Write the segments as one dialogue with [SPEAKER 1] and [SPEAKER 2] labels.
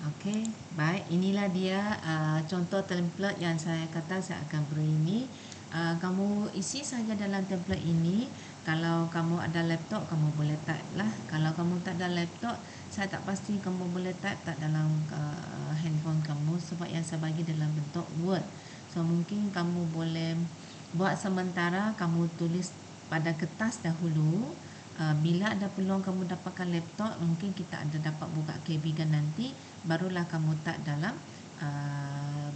[SPEAKER 1] Okey, baik. Inilah dia contoh template yang saya kata saya akan beri ini. Kamu isi saja dalam template ini. Kalau kamu ada laptop, kamu boleh type lah. Kalau kamu tak ada laptop, saya tak pasti kamu boleh type tak dalam handphone kamu sebab yang saya bagi dalam bentuk Word. So mungkin kamu boleh buat sementara kamu tulis pada kertas dahulu. Bila ada peluang kamu dapatkan laptop, mungkin kita ada dapat buka KB kan nanti, barulah kamu type dalam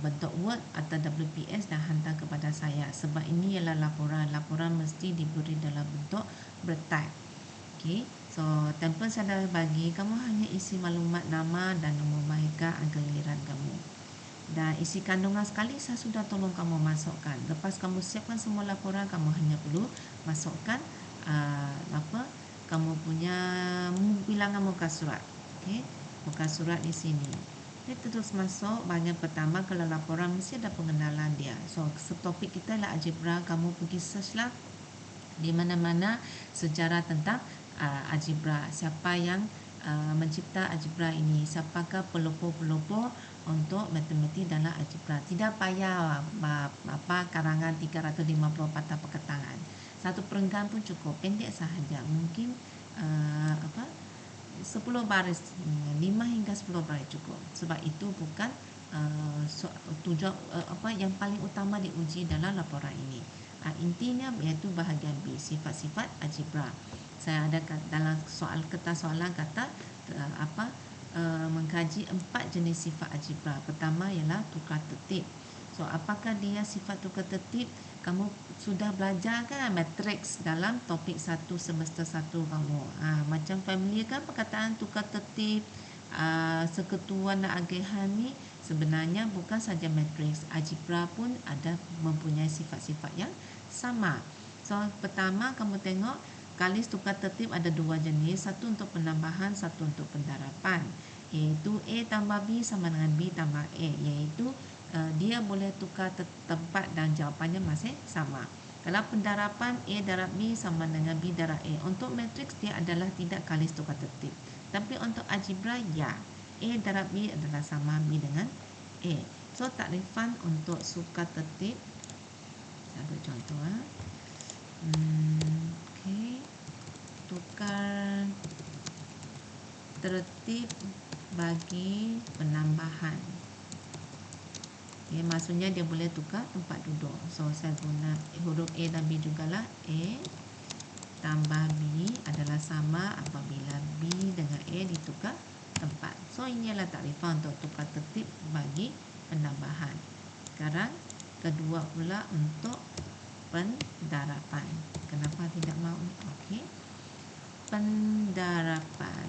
[SPEAKER 1] bentuk Word atau WPS dan hantar kepada saya. Sebab ini ialah laporan mesti diberi dalam bentuk bertype. Okey, so template saya dah bagi, kamu hanya isi maklumat nama dan nombor mahika giliran kamu. Dan isi kandungan sekali saya sudah tolong kamu masukkan. Lepas kamu siapkan semua laporan, kamu hanya perlu masukkan kamu punya bilangan muka surat. Okey, muka surat di sini. Dia terus masuk. Bahagian pertama, kalau laporan mesti ada pengenalan dia. So topik kita lah algebra. Kamu pergi search lah di mana-mana sejarah tentang algebra. Siapa yang mencipta algebra ini, siapakah pelopor-pelopor untuk matematik dalam algebra. Tidak payah karangan 350 patah perkataan. Satu perenggan pun cukup, pendek sahaja. Mungkin 10 baris, 5 hingga 10 baris cukup. Sebab itu bukan tujuan yang paling utama diuji dalam laporan ini. Intinya iaitu bahagian B, sifat-sifat algebra. Saya ada dalam kertas soalan kata mengkaji 4 jenis sifat algebra. Pertama ialah tukar tertib. So apakah dia sifat tukar tertib? Kamu sudah belajar kan matriks dalam topik 1 semester 1 kamu. Macam familiar kan perkataan tukar tertib, seketuan dan agihan ni sebenarnya bukan saja matriks, algebra pun ada mempunyai sifat-sifat yang sama. So pertama kamu tengok kalis tukar tertib ada 2 jenis, satu untuk penambahan, satu untuk pendarapan. Iaitu A tambah B sama dengan B tambah A, iaitu dia boleh tukar tempat dan jawapannya masih sama. Kalau pendarapan A darab B sama dengan B darab A, untuk matriks dia adalah tidak kalis tukar tertib. Tapi untuk algebra ya, A darab B adalah sama B dengan A. So takrifan untuk tukar tertib, saya buat contoh okay. Tukar tertib bagi penambahan. Maksudnya dia boleh tukar tempat duduk. So saya guna huruf A dan B jugalah. A tambah B adalah sama apabila B dengan A ditukar tempat. So ini adalah takrifan untuk tukar tertib bagi penambahan. Sekarang kedua pula untuk pendarapan. Kenapa tidak mahu? Okey. Pendarapan,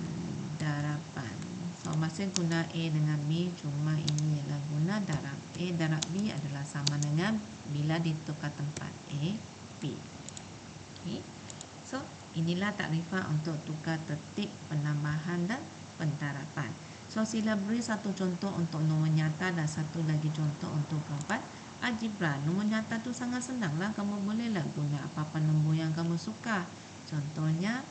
[SPEAKER 1] darapan. So masih guna A dengan B, cuma ini ialah guna darab. A darab B adalah sama dengan bila ditukar tempat A, B. Okay. So inilah takrifan untuk tukar tertib penambahan dan pendarapan. So sila beri satu contoh untuk nombor nyata dan satu lagi contoh untuk perempat algebra. Nombor nyata tu sangat senang lah. Kamu bolehlah guna apa-apa nombor yang kamu suka. Contohnya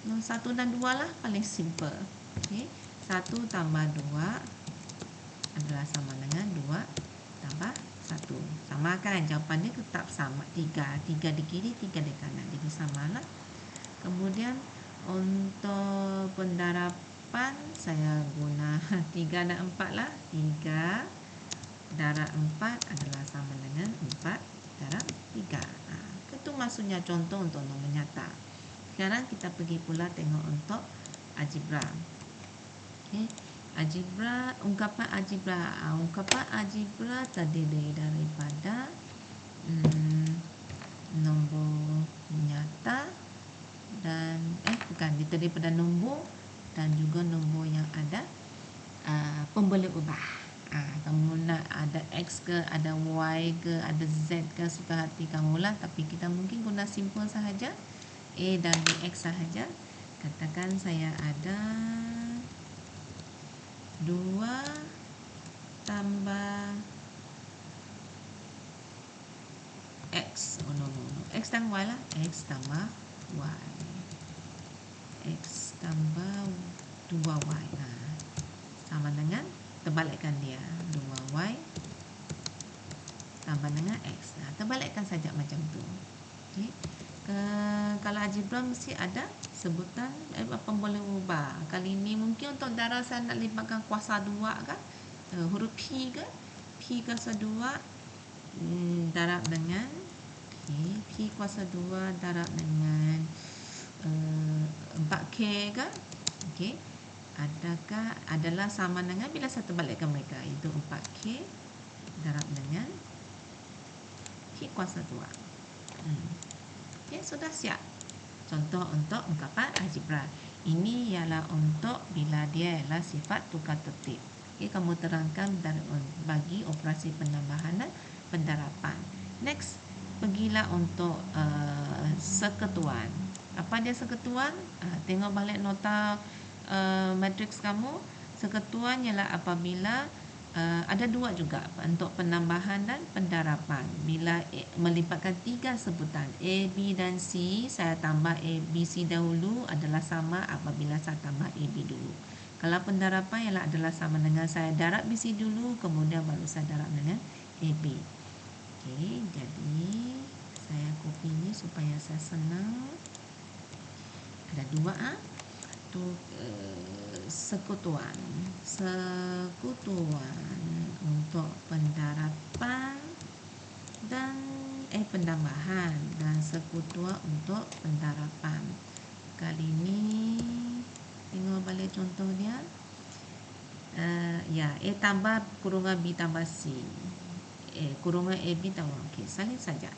[SPEAKER 1] 1 dan 2 lah, paling simple. Okay. 1 tambah 2 adalah sama dengan 2 tambah 1. Sama kan? Jawapannya tetap sama. 3 di kiri, 3 di kanan. Jadi samalah. Kemudian untuk pendarapan saya guna 3 dan 4 lah. 3 darab 4 adalah sama dengan 4 darab 3. Itu maksudnya contoh untuk nombor nyata. Sekarang kita pergi pula tengok untuk algebra. Okay. Algebra, ungkapan algebra. Ungkapan algebra terdiri daripada nombor nyata dan terdiri daripada nombor dan juga nombor yang ada pemboleh ubah. Kamu nak ada X ke, ada Y ke, ada Z ke, suka hati kamu lah. Tapi kita mungkin guna simple sahaja, A dan BX sahaja. Katakan saya ada 2 tambah X. No. X dan Y lah. X tambah Y. X tambah 2y. Sama dengan, terbalikkan dia, 2y tambah dengan x. Terbalikkan saja macam tu. Okay. Kalau algebra mesti ada sebutan, apa boleh ubah. Kali ini mungkin untuk darab saya nak libatkan kuasa 2 kan, huruf P ke, P kuasa 2 darab dengan P kuasa 2 darab dengan 4K kan. Okay. Adakah adalah sama dengan, bila saya terbalikkan mereka, itu 4K darab dengan P kuasa 2. Okay, sudah siap. Contoh untuk ungkapan algebra. Ini ialah untuk bila dia ialah sifat tukar tertib. Okay, kamu terangkan bagi operasi penambahan dan pendarapan. Next, pergilah untuk seketuan. Apa dia seketuan? Tengok balik nota matriks kamu. Seketuan ialah apabila ada dua juga untuk penambahan dan pendarapan. Bila melibatkan 3 sebutan A, B dan C, saya tambah A, B, C dahulu adalah sama apabila saya tambah A, B dulu. Kalau pendarapan ialah adalah sama dengan saya darab B, C dulu, kemudian baru saya darab dengan A, B. Okey, jadi saya copy ni supaya saya senang. Ada 2 sekutuan untuk pendarapan dan penambahan, dan sekutuan untuk pendarapan. Kali ini tengok balik contoh dia. Ya, A tambah kurungan B tambah C, kurungan A B tambah, okey, salin saja.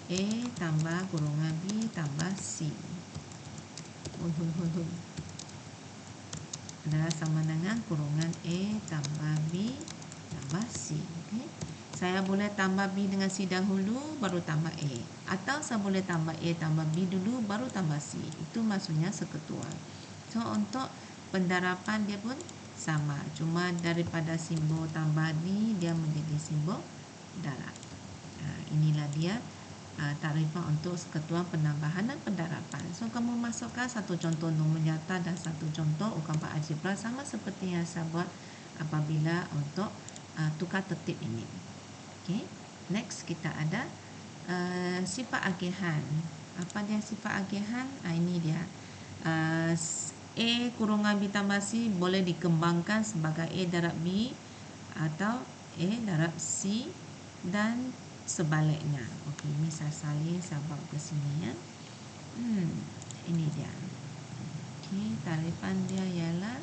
[SPEAKER 1] A tambah kurungan B tambah C adalah sama dengan kurungan A tambah B tambah C. Okay. Saya boleh tambah B dengan C dahulu baru tambah A, atau saya boleh tambah A tambah B dulu baru tambah C. Itu maksudnya seketuan. So untuk pendarapan dia pun sama, cuma daripada simbol tambah ni dia menjadi simbol darab. Inilah dia tarifan untuk ketuan penambahan dan pendarapan. So kamu masukkan satu contoh nombor nyata dan satu contoh ungkapan algebra, sama seperti yang saya buat apabila untuk tukar tertib ini. Okay. Next kita ada sifat agihan. Apa dia sifat agihan? Ini dia. A kurungan B tambah C boleh dikembangkan sebagai A darab B atau A darab C dan sebaliknya. Okey, ini saya salin, saya bawa ke sini ya. Ini dia. Okey, tarifan dia ialah,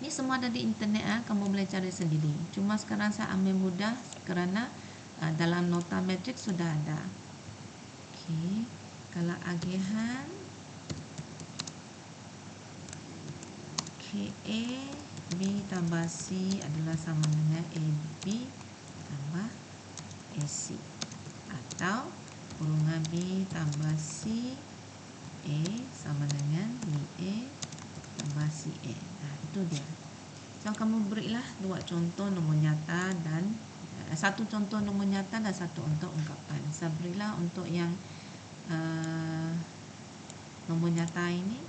[SPEAKER 1] ini semua ada di internet, kamu boleh cari sendiri. Cuma sekarang saya ambil mudah kerana dalam nota matriks sudah ada. Okey, kalau agihan KA B tambah C adalah sama dengan AB tambah AC, atau kurungan B tambah C A sama dengan BA tambah CA. Itu dia. So kamu berilah 2 contoh nombor nyata dan satu contoh nombor nyata dan satu untuk ungkapan. Saya berilah untuk yang nombor nyata ini.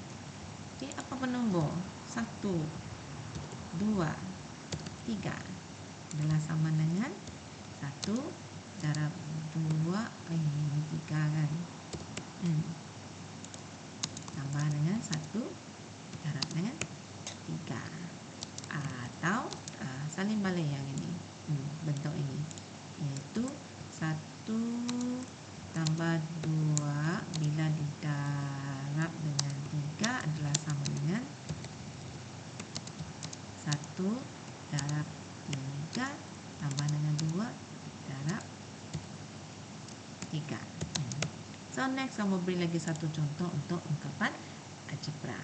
[SPEAKER 1] Okay, apa penombor? 1, 2, 3 adalah sama dengan 1 darab 2, ini 3 kan. Tambah dengan 1 darab dengan 3. Atau salin balik yang ini, bentuk ini, iaitu 1 tambah 2 bila didarab dengan 3 adalah sama dengan 1 darab 3 tambah dengan 2 darab 3. So next kamu beri lagi satu contoh untuk ungkapan algebra.